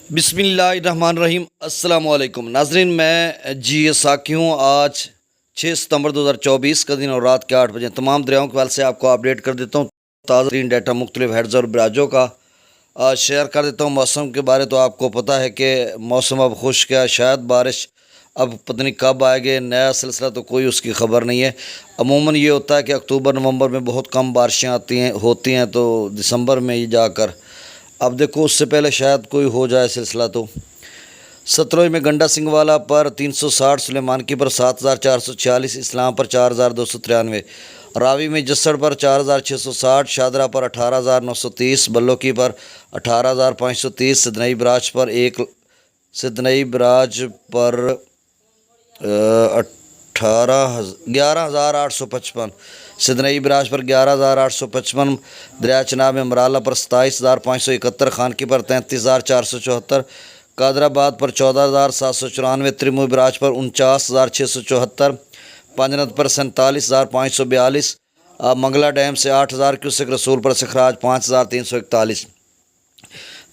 بسم اللہ الرحمن الرحیم۔ السلام علیکم ناظرین، میں ساکی ہوں۔ آج 6 ستمبر 2024 کا دن اور رات کے 8 بجے تمام دریاؤں کے حوالے سے آپ کو اپڈیٹ کر دیتا ہوں۔ تازہ ترین ڈیٹا مختلف ہیڈز اور براجوں کا شیئر کر دیتا ہوں۔ موسم کے بارے تو آپ کو پتہ ہے کہ موسم اب خشک ہے، شاید بارش اب پتہ نہیں کب آئے گی، نیا سلسلہ تو کوئی اس کی خبر نہیں ہے۔ عموماً یہ ہوتا ہے کہ اکتوبر نومبر میں بہت کم بارشیں ہوتی ہیں تو دسمبر میں یہ جا کر اب دیکھو اس سے پہلے شاید کوئی ہو جائے سلسلہ۔ تو ستروئی میں گنڈا سنگھوالا پر 360، سلیمان کی پر 7446، اسلام پر 4293، راوی میں جسڑ پر 4660، شادرہ پر 18930، بلوکی پر 18530، سدنئی براج پر 11855، سدنئی براج پر 11855، دریا چناب میں مرالہ پر 27571، خانکی پر 33474، قادر آباد پر 14794، ترموئی براج پر 49674، پانجنت پر 47542، منگلا ڈیم سے 8000 کیوسک، رسول پر سکھراج 5341،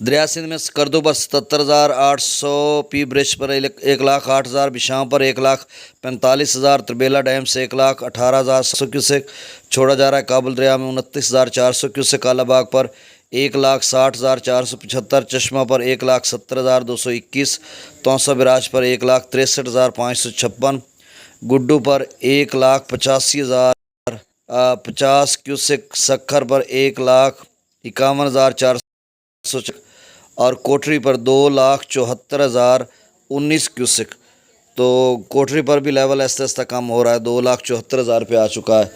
دریا سندھ میں کردو پر 77800، پی برش پر 1,08,000، بشام پر 1,45,000، تربیلا ڈیم سے 1,18,700 کیوسک چھوڑا جا رہا ہے۔ کابل دریا میں 29,400 کیوسک، کالا باغ پر 1,60,475، چشمہ پر 1,70,221، توسا براج پر 1,63,556، گڈو پر 1,85,050 کیوسک، سکھر پر 1,51,400 اور کوٹری پر 2,74,019 کیوسک۔ تو کوٹری پر بھی لیول آہستہ آہستہ کم ہو رہا ہے، 2,74,000 پہ آ چکا ہے۔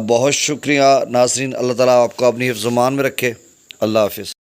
بہت شکریہ ناظرین، اللہ تعالیٰ آپ کو اپنی حفظ و امان میں رکھے۔ اللہ حافظ۔